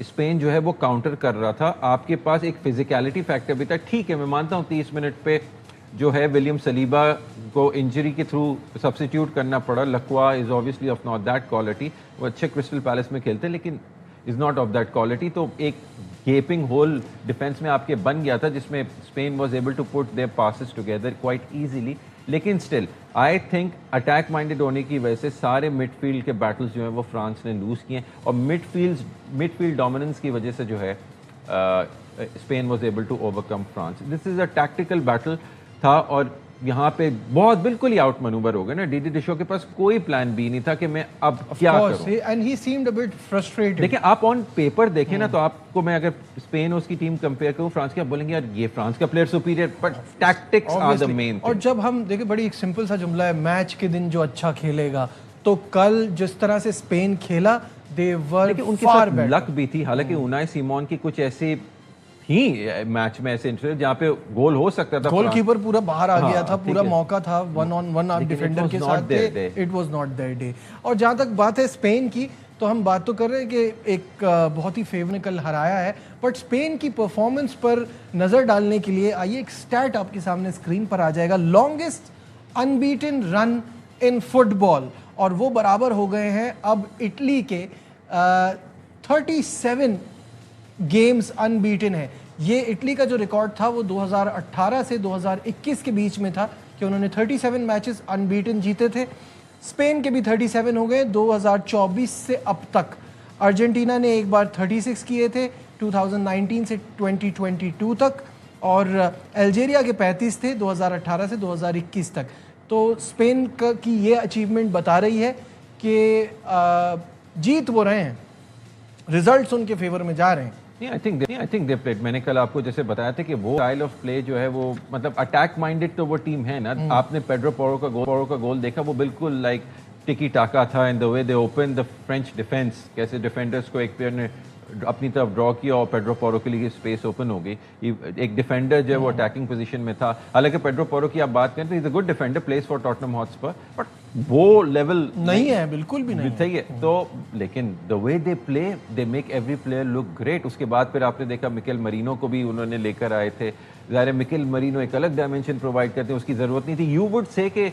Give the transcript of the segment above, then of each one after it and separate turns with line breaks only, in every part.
Spain جو ہے وہ کاؤنٹر کر رہا تھا. آپ کے پاس ایک فزیکلٹی فیکٹر بھی تھا. ٹھیک ہے میں مانتا ہوں 30 منٹ پہ جو ہے ولیم سلیبا کو انجری کے تھرو سبسٹیٹیوٹ کرنا پڑا. لکوا از obviously of not that quality. وہ اچھے کرسٹل پیلس میں کھیلتے لیکن is not of that quality. تو ایک گیپنگ ہول ڈیفینس میں آپ کے بن گیا تھا جس میں Spain was able to put their passes together quite easily. لیکن still I think attack minded ہونے کی وجہ سے سارے مڈ فیلڈ کے بیٹلز جو ہیں وہ فرانس نے لوز کیے ہیں, اور مڈ فیلڈ ڈومیننس کی وجہ سے جو ہے Spain was able to overcome France. This is a tactical battle تھا, اور یہاں پہ بہت بالکل ہی آؤٹ منوور ہو گئے نا. ڈیڈی ڈیشو کے پاس کوئی پلان بی نہیں تھا کہ میں اب کیا کروں.
And he seemed a bit frustrated.
دیکھیں آپ آن پیپر دیکھیں نا, تو آپ کو میں اگر اسپین اس کی ٹیم کمپیئر کروں فرانس کی, آپ بولیں گے یار یہ فرانس کا player superior, but tactics are the main.
اور جب ہم دیکھیں بڑی ایک سمپل سا جملہ ہے, میچ کے دن جو اچھا کھیلے گا, تو کل جس طرح سے اسپین کھیلا they were
ان کے
far
ساتھ
better.
لک بھی تھی. حالانکہ اونائی سیمون کی کچھ ایسی ہی میچ میں ایسے انٹرسٹ جہاں پہ گول ہو سکتا تھا.
گول کیپر پورا باہر آ گیا تھا, پورا موقع تھا ون آن ون آپ ڈیفینڈر کے ساتھ تھے. It was not their day. اور جہاں تک بات ہے اسپین کی, تو ہم بات تو کر رہے ہیں کہ ایک بہت ہی فیور نے کل ہرایا ہے, بٹ اسپین کی پرفارمنس پر نظر ڈالنے کے لیے آئیے ایک اسٹیٹ آپ کے سامنے اسکرین پر آ جائے گا. لانگسٹ انبیٹن رن ان فٹ بال, اور وہ برابر ہو گئے ہیں اب اٹلی کے 37 گیمز انبیٹن ہے. یہ اٹلی کا جو ریکارڈ تھا وہ 2018 سے 2021 کے بیچ میں تھا کہ انہوں نے 37 میچز انبیٹن جیتے تھے. اسپین کے بھی 37 ہو گئے 2024 سے اب تک. ارجنٹینا نے ایک بار 36 کیے تھے 2019 سے 2022 تک, اور الجیریا کے 35 تھے 2018 سے 2021 تک. تو اسپین کی یہ اچیومنٹ بتا رہی ہے کہ جیت وہ رہے ہیں, ریزلٹس ان کے فیور میں جا رہے ہیں.
I think they played. میں نے کل آپ کو جیسے بتایا تھا کہ وہ اسٹائل آف پلے جو ہے وہ مطلب اٹیک مائنڈیڈ تو وہ ٹیم ہے نا. آپ نے پیڈرو پورو کا گول دیکھا, وہ بالکل لائک ٹکی ٹاکا تھا. And the way they opened the French defense, کیسے ڈیفینڈرز کو ایک پلیئر نے اپنی طرف ڈرا کیا اور پیڈرو پورو کے لیے اسپیس اوپن ہو گئی. ایک ڈیفینڈر جو ہے وہ اٹیکنگ پوزیشن میں تھا. حالانکہ پیڈرو پورو کی آپ بات کریں تو is a good defender, plays for Tottenham Hotspur, but وہ لیول
نہیں ہے, بالکل بھی نہیں
صحیح ہے. تو لیکن the way they play, they make every player look great. اس کے بعد پھر آپ نے دیکھا مکیل مرینو کو بھی انہوں نے لے کر آئے تھے. ظاہر مکیل مرینو ایک الگ ڈائمینشن پرووائڈ کرتے ہیں, اس کی ضرورت نہیں تھی. یو وڈ سے کہ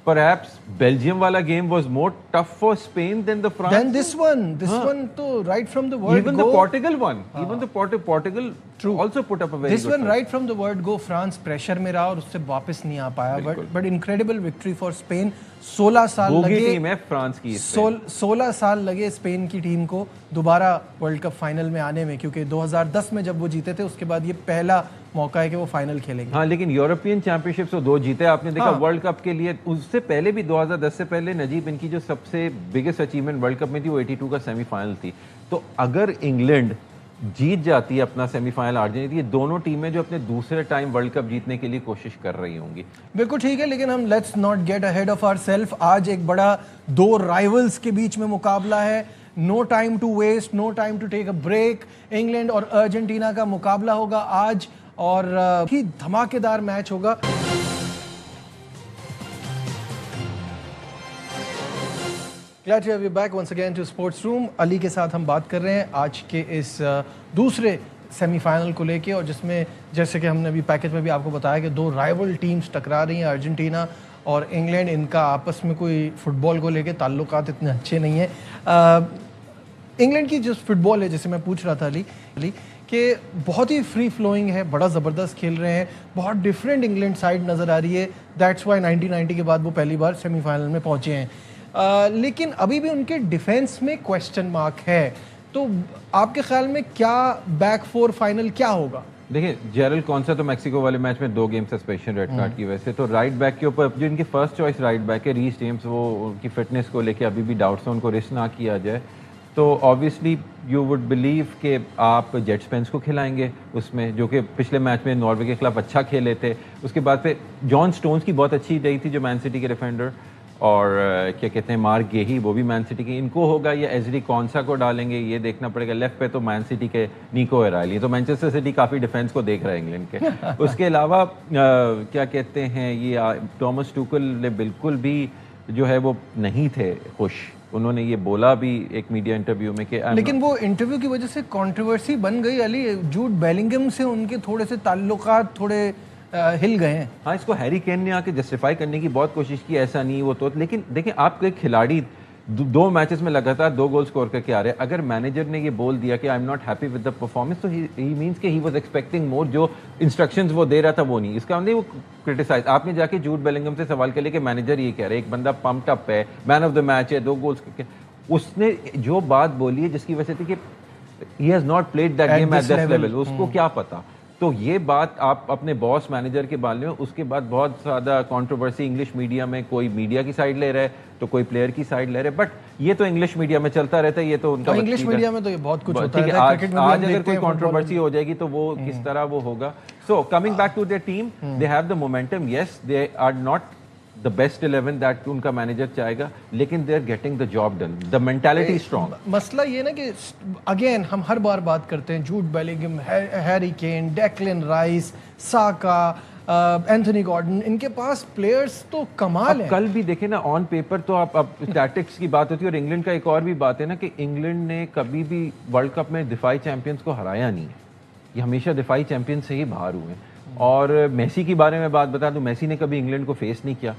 perhaps Belgium wala game was more tough for Spain than the France.
Then this one to right from the word
even
go.
The Portugal one, even the Portugal also put up a very
this
good
one
fight.
right from the word go France pressure میں رہا اور اس سے واپس نہیں آ پایا. but incredible victory for Spain. 16 سال لگے
team ہے فرانس کی.
16 سال لگے اسپین کی ٹیم کو دوبارہ ورلڈ کپ فائنل میں آنے میں, کیونکہ 2010 میں جب وہ جیتے تھے اس کے بعد یہ پہلا موقع ہے کہ وہ فائنل کھیلیں گے.
ہاں لیکن یورپین چیمپئن شپ سے 2 جیتے آپ نے دیکھا. ورلڈ کپ کے لیے اس سے پہلے بھی 2010 سے پہلے نجیب ان کی جو سب سے بگیسٹ اچیومنٹ ورلڈ کپ میں تھی وہ 82 کا سیمی فائنل تھی. تو اگر انگلینڈ جیت جاتی ہے اپنا سیمی فائنل ارجنٹینا, یہ دونوں ٹیمیں جو اپنے دوسرے ٹائم ورلڈ کپ جیتنے کے لیے کوشش کر رہی ہوں گی.
بالکل ٹھیک ہے, لیکن ہم let's not get ahead of our self. آج ایک بڑا 2 رائیولز کے بیچ میں مقابلہ ہے. No time to waste, no time to take a break. England اور ارجنٹینا کا مقابلہ ہوگا آج, اور بھی دھماکے دار میچ ہوگا. Glad to have you back once again to Sports Room. علی کے ساتھ ہم بات کر رہے ہیں آج کے اس دوسرے سیمی فائنل کو لے کے, اور جس میں جیسے کہ ہم نے ابھی پیکج میں بھی آپ کو بتایا کہ 2 رائیول ٹیمز ٹکرا رہی ہیں, ارجنٹینا اور انگلینڈ. ان کا آپس میں کوئی فٹ بال کو لے کے تعلقات اتنے اچھے نہیں ہیں. انگلینڈ کی جو فٹ بال ہے, جیسے میں پوچھ رہا تھا علی, کہ بہت ہی فری فلوئنگ ہے, بڑا زبردست کھیل رہے ہیں, بہت ڈفرینٹ انگلینڈ سائڈ نظر آ رہی ہے. دیٹس وائی 1990 کے بعد وہ پہلی بار سیمی فائنل میں پہنچے ہیں. لیکن ابھی بھی ان کے ڈیفینس میں کویسچن مارک ہے. تو آپ کے خیال میں کیا بیک 4 فائنل کیا ہوگا؟
دیکھیں جیرل کونسا تو میکسیکو والے میچ میں 2 گیم سسپینشن ریڈ کارڈ کی وجہ سے. تو رائٹ بیک کے اوپر جو ان کی فرسٹ چوائس رائٹ بیک ہے ریس جیمس, وہ ان کی فٹنس کو لے کے ابھی بھی ڈاؤٹس ہیں, ان کو ریسک نہ کیا جائے. تو آبویسلی یو وڈ بلیو کہ آپ جیٹ اسپینس کو کھلائیں گے اس میں, جو کہ پچھلے میچ میں ناروے کے خلاف اچھا کھیلے تھے. اس کے بعد پہ جان سٹونز کی بہت اچھی رہی تھی جو مین سٹی کے ڈیفینڈر, اور کیا کہتے ہیں مارک گیہی, وہ بھی مین سٹی کے. ان کو ہوگا یا ایزری کونسا کو ڈالیں گے, یہ دیکھنا پڑے گا. لیفٹ پہ تو مین سٹی کے نیکو ایرائلی, تو مینچسٹر سٹی کافی ڈیفینس کو دیکھ رہا ہے انگلینڈ کے. اس کے علاوہ کیا کہتے ہیں یہ ٹامس ٹوکل نے بالکل بھی جو ہے وہ نہیں تھے خوش انہوں نے یہ بولا بھی ایک میڈیا انٹرویو میں کہ
لیکن وہ انٹرویو کی وجہ سے کنٹروورسی بن گئی علی، جوڈ بیلنگم سے ان کے تھوڑے سے تعلقات تھوڑے ہل گئے ہیں.
ہاں اس کو ہیری کین نے آ کے جسٹیفائی کرنے کی بہت کوشش کی، ایسا نہیں وہ تو، لیکن دیکھیں آپ کے کھلاڑی 2 میچز میں لگاتار 2 گول سکور کر کے آ رہے ہیں. اگر مینیجر نے یہ بول دیا کہ I am not happy with the performance تو ہی مینس کہ ہی واز ایکسپیکٹنگ مور، جو انسٹرکشنز وہ دے رہا تھا وہ نہیں. اس کا نہیں وہ کرٹیسائز. آپ نے جا کے جوڈ بیلنگم سے سوال کر لیا کہ مینیجر یہ کہہ رہے ایک بندہ پمپڈ اپ ہے، مین آف دا میچ ہے، 2 گولز کر کے، اس نے جو بات بولی ہے جس کی وجہ سے تھی کہ he has not played that game at this level, اس کو کیا پتا. تو یہ بات آپ اپنے باس مینیجر کے بارے میں، اس کے بعد بہت زیادہ کنٹروورسی انگلش میڈیا میں، کوئی میڈیا کی سائڈ لے رہا ہے تو کوئی پلیئر کی سائڈ لے رہے. بٹ یہ تو انگلش میڈیا میں چلتا رہتا ہے، یہ تو ان کا
انگلش میڈیا میں تو یہ بہت کچھ ہوتا ہے.
آج اگر کوئی کنٹروورسی ہو جائے گی تو وہ کس طرح وہ ہوگا. So coming back to their team, they have the momentum. Yes they are not the best 11 that ان کا مینیجر چاہے گا، لیکن they are getting the job done. The mentality is strong.
مسئلہ یہ نا کہ اگین ہم ہر بار بات کرتے ہیں Jude Bellingham, Harry Kane, Declan Rice, Saka, Anthony Gordon, ان کے پاس پلیئرز تو کمال ہیں.
کل بھی دیکھیں نا آن پیپر تو آپ اب ٹیکٹکس کی بات ہوتی ہے. اور انگلینڈ کا ایک اور بھی بات ہے نا کہ انگلینڈ نے کبھی بھی ورلڈ کپ میں دفاعی چیمپئنس کو ہرایا نہیں ہے، یہ ہمیشہ دفاعی چیمپئن سے ہی باہر ہوئے ہیں. اور میسی کے بارے میں بات بتا دوں، میسی نے کبھی انگلینڈ کو فیس نہیں کیا،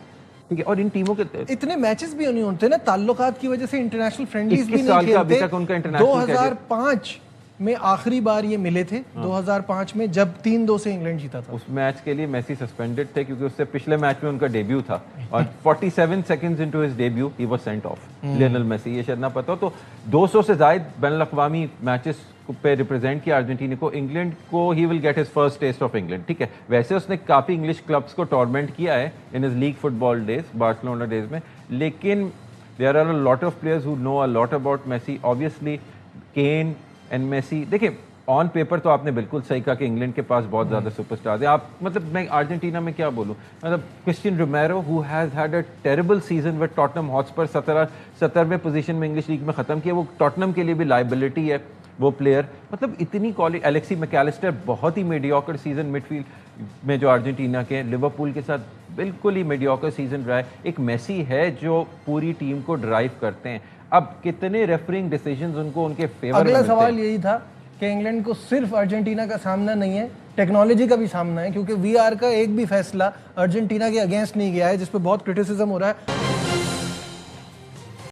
ٹھیک ہے. اور ان ٹیموں کے
اتنے میچز بھی نہیں ہوتے نا، تعلقات کی وجہ سے انٹرنیشنل فرینڈلیز بھی نہیں
ابھی تک ان کا
کھیلتے. 2005 میں آخری بار یہ ملے تھے، 2005 میں جب 3-2 سے انگلینڈ جیتا تھا.
اس میچ کے لیے میسی سسپینڈڈ تھے کیونکہ اس سے پچھلے میچ میں ان کا ڈیبیو تھا اور 47 seconds into his debut he was sent off. Lionel Messi, یہ شاید نہ پتا ہو تو 200 سے زائد بین الاقوامی میچز پہ ریپرزینٹ کیا ارجنٹینا کو. انگلینڈ کو he will get his first test of England, ٹھیک ہے. ویسے اس نے کافی انگلش کلبس کو ٹورنمنٹ کیا ہے in his league football days, Barcelona days میں، لیکن there are a lot of players who know a lot about Messi. Obviously Kane and Messi, دیکھیں آن پیپر تو آپ نے بالکل صحیح کہا کہ انگلینڈ کے پاس بہت زیادہ سپر اسٹارز ہیں. آپ مطلب میں ارجنٹینا میں کیا بولوں، مطلب Cristian Romero who has had a terrible season with Tottenham Hotspur, 17ویں پوزیشن میں انگلش لیگ میں ختم کیا. وہ ٹاٹنم کے لیے بھی لائبلٹی ہے وہ پلیئر، مطلب اتنی کوالٹی. الیکسی میکالسٹر بہت ہی میڈیوکر سیزن مڈ فیلڈ میں جو ارجنٹینا کے، لیورپول کے ساتھ بالکل ہی میڈیوکر سیزن رہا ہے. ایک میسی ہے جو پوری ٹیم کو ڈرائیو کرتے ہیں. اب کتنے ریفرنگ ڈیسیژنز ان کو ان کے فیور میں
اگلا سوال یہی تھا کہ انگلینڈ کو صرف ارجنٹینا کا سامنا نہیں ہے، ٹیکنالوجی کا بھی سامنا ہے، کیونکہ وی آر کا ایک بھی فیصلہ ارجنٹینا کے اگینسٹ نہیں گیا ہے، جس پہ بہت کرٹیسزم ہو رہا ہے.